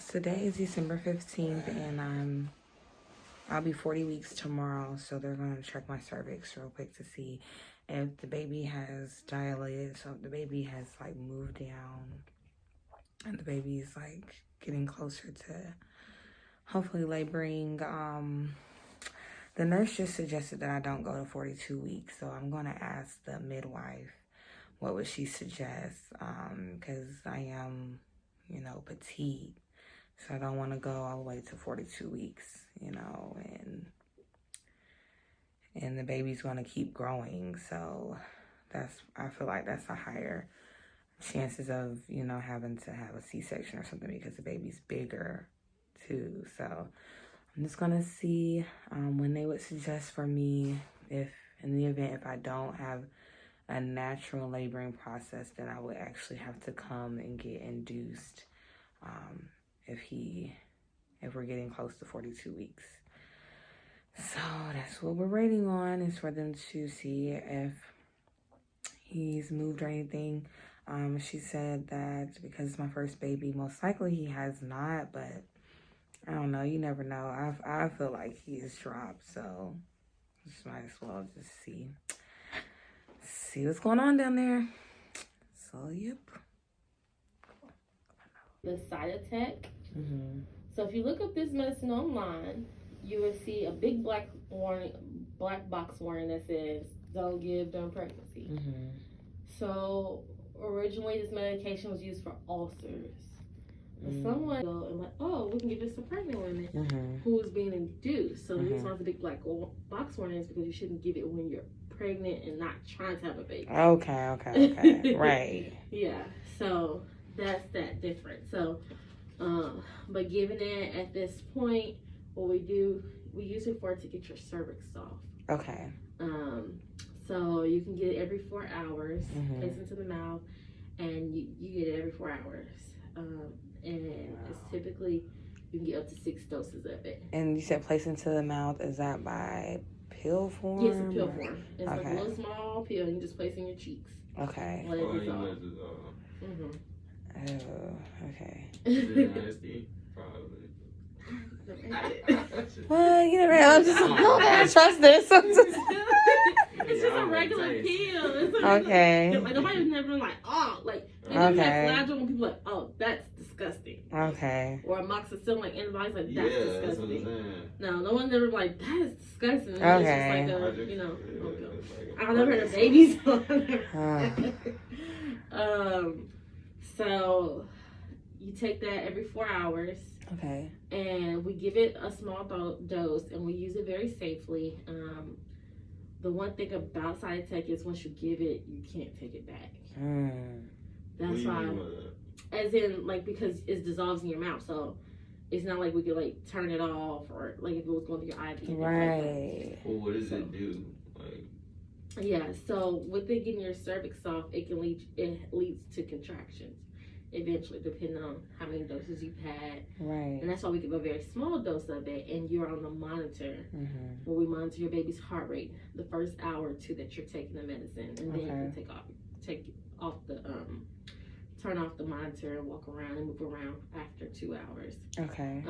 Today is December 15th, and I'll be 40 weeks tomorrow. So they're gonna check my cervix real quick to see if the baby has dilated. So if the baby has like moved down, and the baby's like getting closer to hopefully laboring. The nurse just suggested that I don't go to 42 weeks, so I'm gonna ask the midwife what would she suggest, because I am, petite. So I don't want to go all the way to 42 weeks, and the baby's going to keep growing. So I feel like that's a higher chances of, having to have a C-section or something because the baby's bigger too. So I'm just going to see when they would suggest for me, if in the event if I don't have a natural laboring process, then I would actually have to come and get induced if we're getting close to 42 weeks. So that's what we're waiting on, is for them to see if he's moved or anything. She said that because it's my first baby, most likely he has not, but I don't know. You never know. I feel like he has dropped, so just might as well just see what's going on down there. So, yep. The Cytotec. Mm-hmm. So if you look up this medicine online, you will see a big black box warning that says "Don't give during pregnancy." Mm-hmm. So originally, this medication was used for ulcers. But someone go and like, oh, we can give this to pregnant women who is being induced. So the reason why the big black box warning is because you shouldn't give it when you're pregnant and not trying to have a baby. Okay. Right. Yeah. So that's that difference. So, but given that at this point, what we do, we use it to get your cervix soft. Okay. So you can get it every 4 hours, place into the mouth, and you get it every 4 hours. And it's typically, you can get up to 6 doses of it. And you said place into the mouth, is that by pill form? Yes, a pill form. It's like a little small pill, you just place in your cheeks. Okay. Let it dissolve. Oh, okay. Nasty, probably. Well, I don't gotta trust this. It's just a regular pill. Okay. Like nobody's never been like, oh, like Flagyl when people like, oh, that's disgusting. Okay. Or amoxicillin, like antibiotics, like that's disgusting. That's what I'm saying. No one's ever like that is disgusting. It's Okay. just like I've never heard of babies. So you take that every 4 hours. Okay. And we give it a small dose, and we use it very safely. The one thing about Cytotec is once you give it, you can't take it back. That's why, as in, like, because it dissolves in your mouth, so it's not like we could like turn it off, or like if it was going through your IV. Right. Well, what does it do? Like. Yeah. So with it getting your cervix soft, it leads to contractions. Eventually, depending on how many doses you've had. Right. And that's why we give a very small dose of it, and you're on the monitor where we monitor your baby's heart rate the first hour or two that you're taking the medicine, and then you can turn off the monitor and walk around and move around after 2 hours. Okay.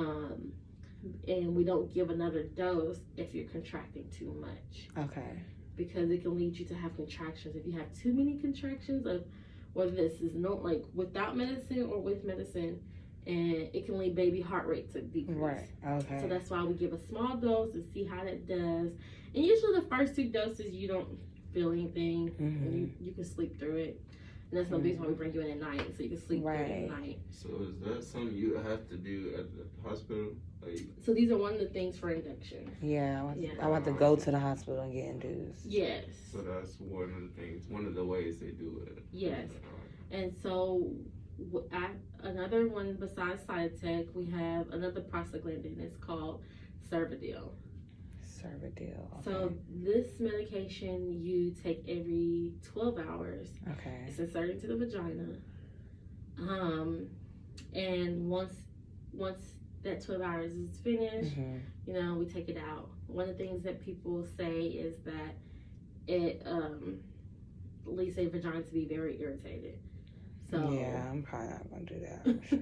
And we don't give another dose if you're contracting too much. Okay. Because it can lead you to have contractions. If you have too many contractions of whether this is like without medicine or with medicine, and it can lead baby heart rate to decrease. Right. Okay. So that's why we give a small dose and see how that does. And usually the first 2 doses you don't feel anything, and you can sleep through it. And that's the reason why we bring you in at night, so you can sleep through it at night. So is that something you have to do at the hospital? So these are one of the things for induction. Yeah, I want to go to the hospital and get induced. Yes. So that's one of the things, one of the ways they do it. Yes. And so another one besides Cytotec, we have another prostaglandin. It's called Cervidil. Okay. So this medication you take every 12 hours. Okay. It's inserted into the vagina. And once that 12 hours is finished, we take it out. One of the things that people say is that it leads their vagina to be very irritated. So yeah, I'm probably not gonna do that. I'm sure.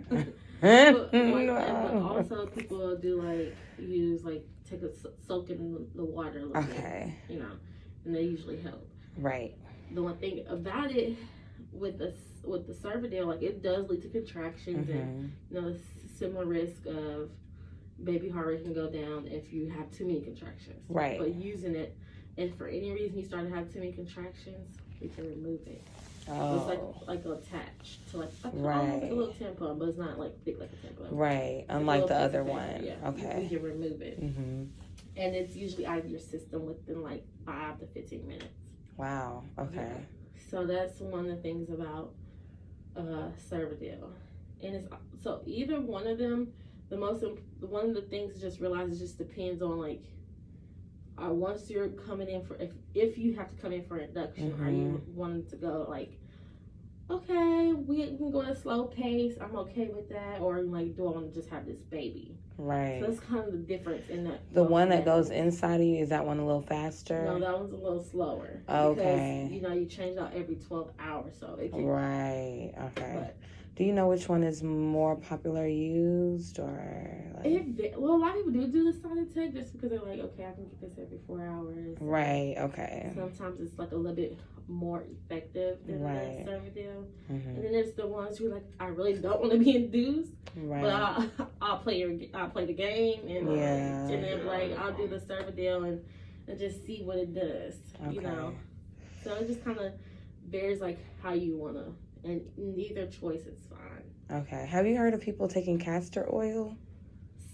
but also people do like use like take a soak in the water a little Okay. bit, you know, and they usually help. Right. The one thing about it with the Cervidil, like it does lead to contractions and you know similar risk of baby heart rate can go down if you have too many contractions. Right. But using it, if for any reason you start to have too many contractions, we can remove it. Oh. So it's like attached to like Right. almost a little tampon, but it's not like thick like a tampon. Right. Unlike the other one. Yeah. Okay. We can remove it. Mhm. And it's usually out of your system within like 5 to 15 minutes. Wow. Okay. Yeah. So that's one of the things about Cervidil. And it's so either one of them, one of the things to just realize it just depends on like once you're coming in for if you have to come in for induction, are you wanting to go like, okay, we can go at a slow pace, I'm okay with that, or like, do I want to just have this baby? Right. So that's kind of the difference in that. The one that goes inside of you, is that one a little faster? No, that one's a little slower. Okay. Because, you know, you change out every 12 hours, so it can. Right. Okay. But do you know which one is more popular used, or like... well, a lot of people do the Cytotec just because they're like, okay, I can get this every 4 hours. Right. Okay. Sometimes it's like a little bit more effective than the Cervidil. And then there's the ones who like, I really don't want to be induced, but I'll play the game and then like I'll do the Cervidil and just see what it does. You know, so it just kind of varies like how you wanna. And neither choice is fine. Okay. Have you heard of people taking castor oil?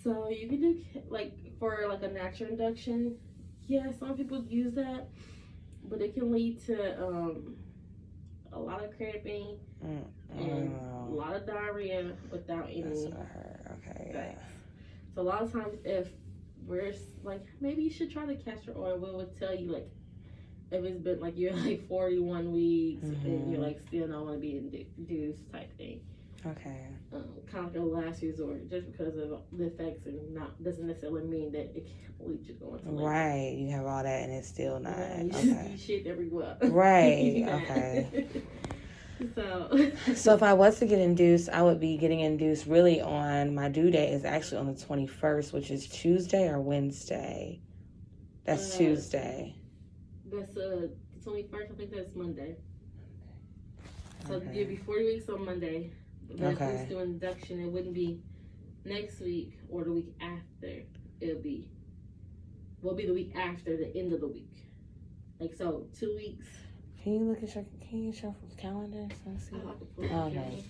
So you can do like for like a natural induction. Yeah, some people use that, but it can lead to a lot of cramping and a lot of diarrhea without any. That's what I heard. Okay. Yeah. So a lot of times, if we're like, maybe you should try the castor oil, we would tell you like, if it's been like you're like 41 weeks and you're like still not want to be induced type thing. Okay. Kind of like a last resort, just because of the effects, and doesn't necessarily mean that it can't lead to going to labor. Right. You have all that and it's still not. Yeah, you shit everywhere. Right. Okay. So if I was to get induced, I would be getting induced really on my due date is actually on the 21st, which is Tuesday or Wednesday. That's Tuesday. That's the 21st. I think that's Monday. So you'll be 40 weeks on Monday. But if we do induction, it wouldn't be next week or the week after. Will be the week after the end of the week. Like so, 2 weeks. Can you look at your calendar? Let's see. Okay.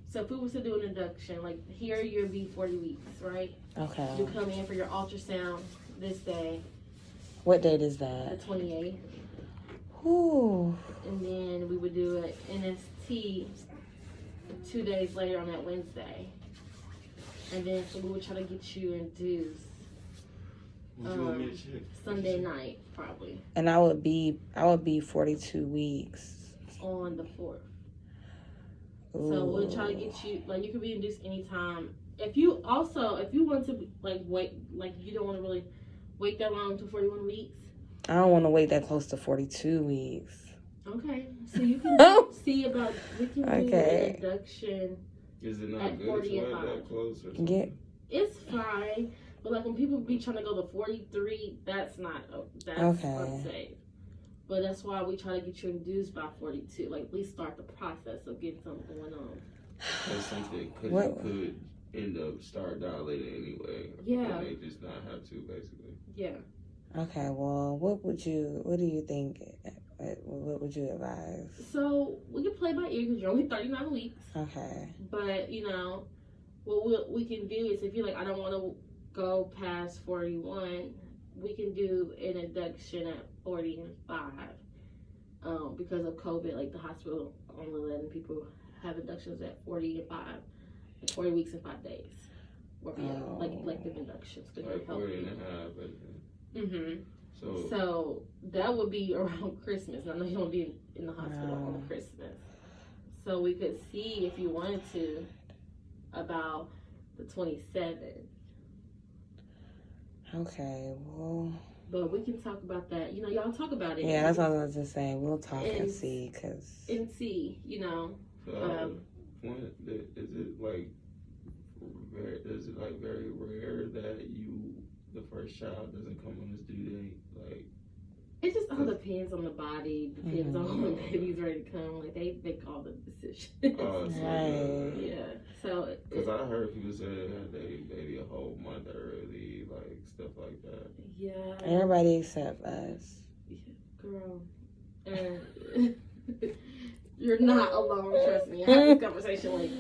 So if we was to do an induction, like here you'll be 40 weeks, right? Okay. You come in for your ultrasound this day. What date is that? The 28th. Ooh. And then we would do an NST 2 days later on that Wednesday. And then so we would try to get you induced Sunday night probably. And I would be 42 weeks. On the 4th. Ooh. So we'll try to get you, like you could be induced anytime. If you want to like wait, like you don't want to really wait that long to 41 weeks. I don't want to wait that close to 42 weeks. Okay, so you can see about we can do an induction. Is it not at good 40 to and wait 5. that close or something? Yeah. It's fine, but like when people be trying to go to 43, that's unsafe. But that's why we try to get you induced by 42, like at least start the process of getting something going on. That's something because you could end up start dilating anyway. Yeah. And they just not have to basically. Yeah. Okay. Well, what do you think? What would you advise? So we can play by ear because you're only 39 weeks. Okay. But you know, what we can do is if you're like, I don't want to go past 41, we can do an induction at 40 and 5. Because of COVID, like the hospital only letting people have inductions at 40 and 5, 40 weeks and 5 days. Or like elective inductions. Like 40 and a half. Mm-hmm. So that would be around Christmas. I know you don't be in the hospital on Christmas. So we could see if you wanted to about the 27th. Okay, well, But we can talk about that. You know, y'all talk about it. Yeah, that's what I was just saying. We'll talk and And- see, cause see, you know. So, when is it like very rare that the first child doesn't come on its due date? Like, It just all depends on the body, depends Mhm. on when the baby's ready to come. Like, they make all the decisions. Right. Yeah. So, because I heard people say they had their baby a whole month early, like stuff like that. yeah. everybody except us. Girl. And you're not alone, trust me. I have this conversation like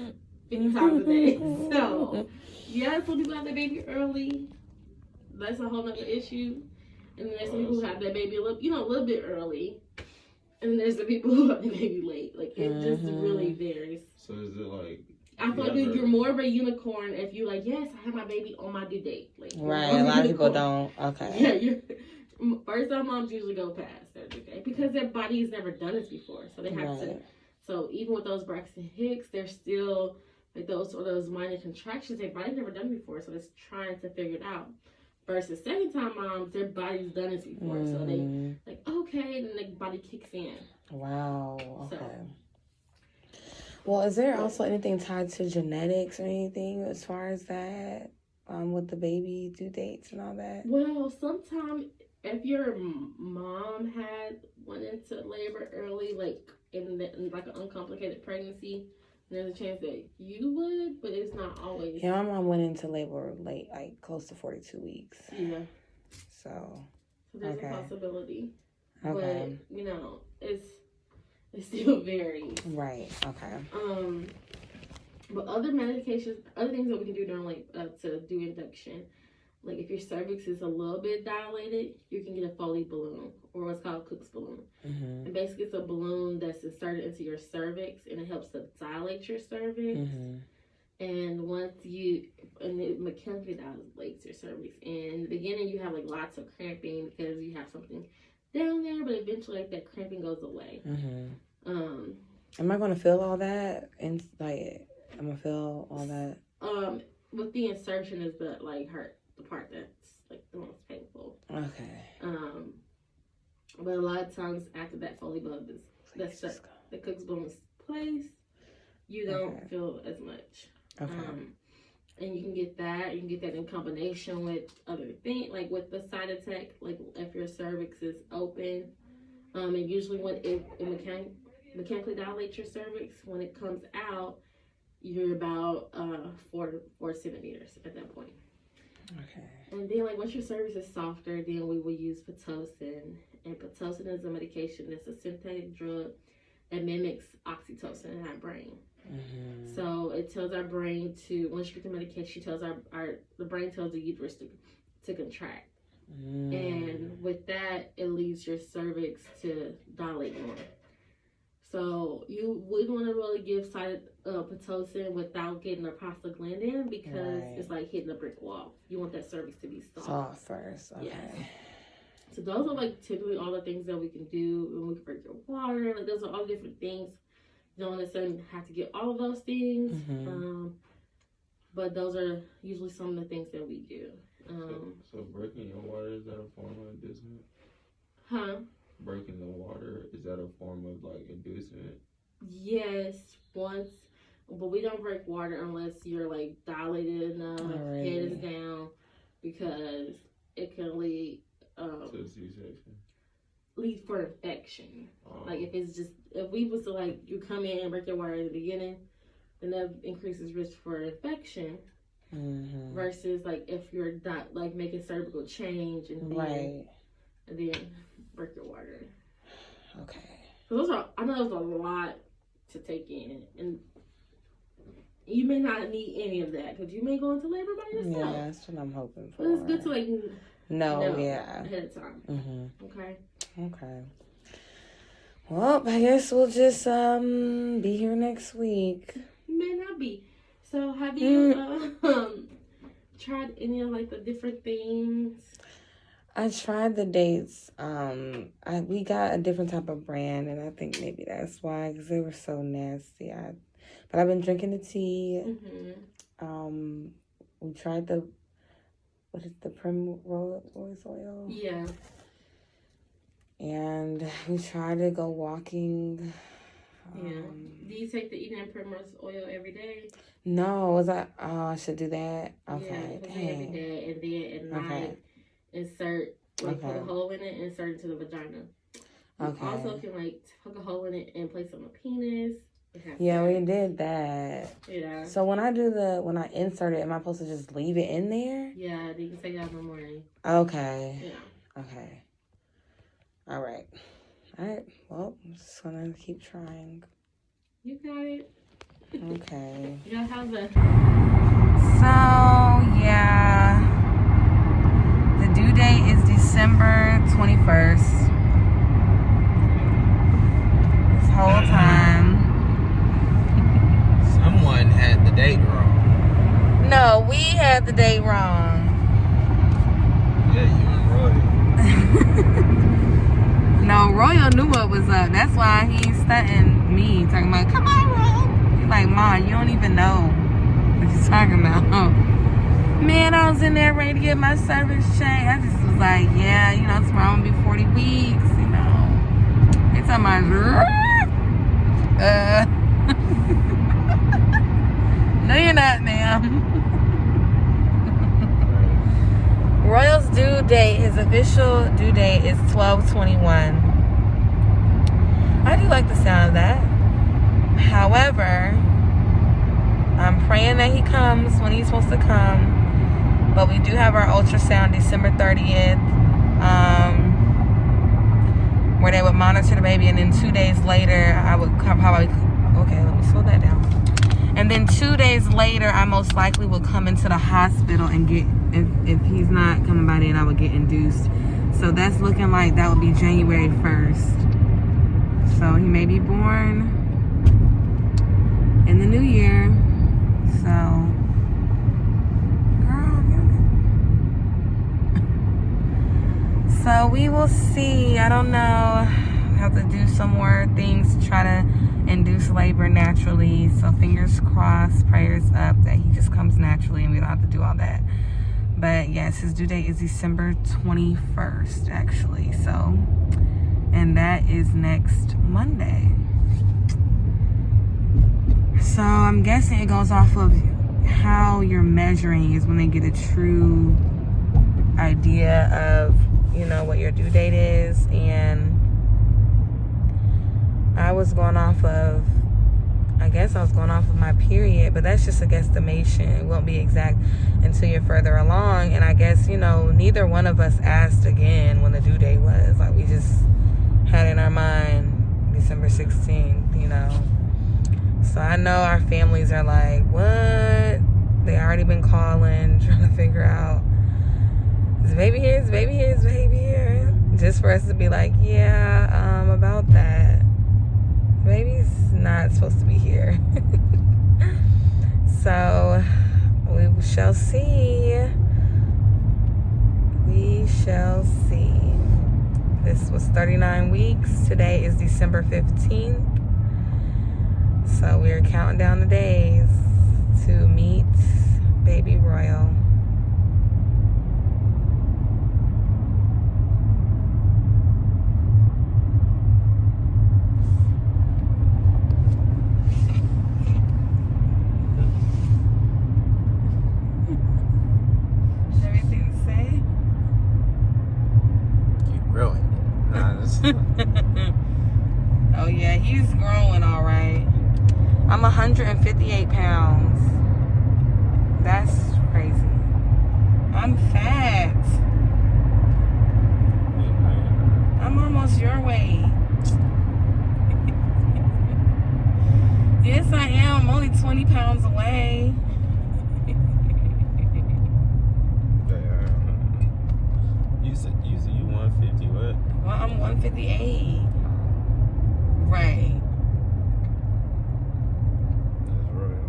50 times a day. So, yeah, some people have their baby early. That's a whole nother issue. And then there's some people who have their baby a little bit early. And then there's the people who have their baby late. Like, it just really varies. So is it like... I feel like you're more of a unicorn if you're like, yes, I have my baby on my due date. Like, Right, a lot of people don't. Okay. Yeah, first time moms usually go past their due date because their body has never done this before. So they have to. So even with those Braxton Hicks, they're still like those minor contractions. Their body's never done before, so it's trying to figure it out. Versus second time moms, their body's done this before, so they like okay, and then the body kicks in. Wow. Okay. So, well, is there also anything tied to genetics or anything as far as that, with the baby due dates and all that? Well, sometimes if your mom went into labor early, like in like an uncomplicated pregnancy, there's a chance that you would, but it's not always. Yeah, my mom went into labor late, like close to 42 weeks. Yeah. So there's a possibility. Okay. But, you know, it still varies. Right. Okay. But other medications, other things that we can do during to do induction, like if your cervix is a little bit dilated, you can get a Foley balloon or what's called Cook's balloon. Mm-hmm. And basically it's a balloon that's inserted into your cervix and it helps to dilate your cervix. Mm-hmm. And it mechanically dilates your cervix. And in the beginning you have like lots of cramping because you have something down there, but eventually like that cramping goes away. Mm-hmm. Am I going to feel all that? And like, I'm going to feel all that? With the insertion is the part that's like the most painful. Okay. But a lot of times after that Foley balloon the Cook's balloon is placed, you don't feel as much. Okay. And you can get that. You can get that in combination with other things, like with the side attack, like if your cervix is open. And usually when it mechanically dilates your cervix, when it comes out, you're about 4 centimeters at that point. Okay. And then, like, once your cervix is softer, then we will use Pitocin. And Pitocin is a medication that's a synthetic drug that mimics oxytocin in our brain. Mm-hmm. So it tells our brain once you get the medication, tells the brain tells the uterus to contract. And with that, it leads your cervix to dilate more. So you wouldn't want to really give Pitocin without getting a prostaglandin because it's like hitting a brick wall. You want that cervix to be soft. Soft first. Okay. Yes. So those are like typically all the things that we can do. When we can break your water, like those are all different things. You don't necessarily have to get all of those things. Mm-hmm. But those are usually some of the things that we do. So breaking your water, is that a form of inducement? Huh? Breaking the water, is that a form of like inducement? Yes, once, but we don't break water unless you're like dilated enough, head is down, because it can lead to C-section. Lead for infection. Like if we was to like you come in and break your water in the beginning, then that increases risk for infection. Mm-hmm. Versus like if you're like making cervical change and then break your water. Okay. So I know there's a lot to take in, and you may not need any of that because you may go into labor by yourself. Yeah, that's what I'm hoping for. But it's good to like know ahead of time. Mm-hmm. Okay. Well, I guess we'll just be here next week. May not be. So have you tried any of like the different things? I tried the dates. We got a different type of brand, and I think maybe that's why, because they were so nasty. But I've been drinking the tea. Mm-hmm. We tried the what is the Primrose oil? Yeah. And we tried to go walking. Yeah. Do you take the evening primrose oil every day? No, was I? Oh, I should do that. Okay, Yeah, every day, and then at night, insert poke a hole in it, and insert it to the vagina. You also can poke a hole in it and place on the penis. Yeah, we did that. Yeah. So when I insert it, am I supposed to just leave it in there? Yeah, you can take it out in the morning. Okay. Yeah. Okay. All right. Well, I'm just gonna keep trying. You got it. Okay. Yeah, how's that? So yeah, the due date is December 21st. This whole time. Someone had the date wrong. No, we had the date wrong. Yeah, you and Roy. No, Royal knew what was up. That's why he's stunting me, talking about, come on, Roy. He's like, Mom, you don't even know what you're talking about. Man, I was in there ready to get my cervix checked. I just was like, yeah, tomorrow I'm going to be 40 weeks, They talking about, no, you're not, ma'am. Royal's due date, his official due date is 12/21. I do like the sound of that. However, I'm praying that he comes when he's supposed to come. But we do have our ultrasound December 30th, where they would monitor the baby, and then 2 days later, I would probably, okay, let me slow that down. And then 2 days later, I most likely will come into the hospital and get, if he's not coming by then, I would get induced. So that's looking like that would be January 1st. So he may be born in the new year. So, girl, so we will see. I don't know. We have to do some more things to try to induce labor naturally. So fingers crossed, prayers up that he just comes naturally and we don't have to do all that. But yes, his due date is December 21st, actually. So, and that is next Monday. So I'm guessing it goes off of how you're measuring is when they get a true idea of, what your due date is. And I was going off of my period, but that's just a guesstimation. It won't be exact until you're further along. And I guess, neither one of us asked again when the due date was. Like, we just had in our mind December 16th, So I know our families are like, what? They already been calling, trying to figure out, is baby here? Is baby here? Is baby here? Just for us to be like, yeah, about that. Baby's not supposed to be here. So we shall see. We shall see. This was 39 weeks. Today is December 15th. So we're counting down the days to meet baby Royal. Oh yeah, he's growing all right. I'm 158 pounds. That's crazy. I'm fat. I'm almost your weight. Yes, I am. I'm only 20 pounds away. You said you 150, what? Well, I'm 158. Right. That's right.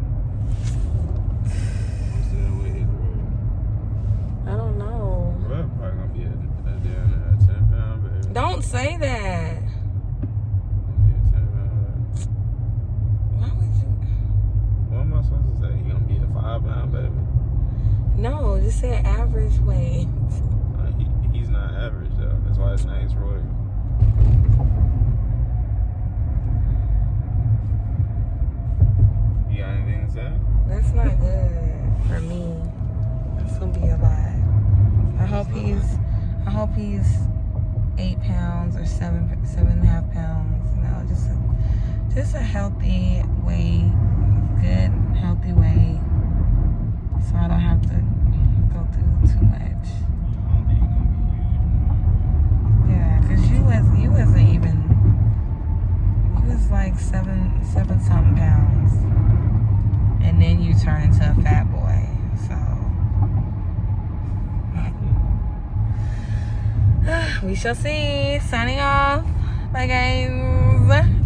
What's that weight, bro? I don't know. Well, probably gonna be a 10-pound baby. Don't say that. Be a 10-pound. Why would you? What am I supposed to say? You gonna be a 5-pound baby? No, just say average weight. He's not average though. That's why his name's Roy. You got anything to say? That's not good for me. That's gonna be a lot. I hope he's 8 pounds or 7.5 pounds. You know, just a healthy weight, good healthy weight, so I don't have to go through too much. I don't think you're gonna be huge. Yeah, cause you wasn't even. You was like 7 something pounds, and then you turn into a fat boy. So we shall see. Signing off. Bye, guys.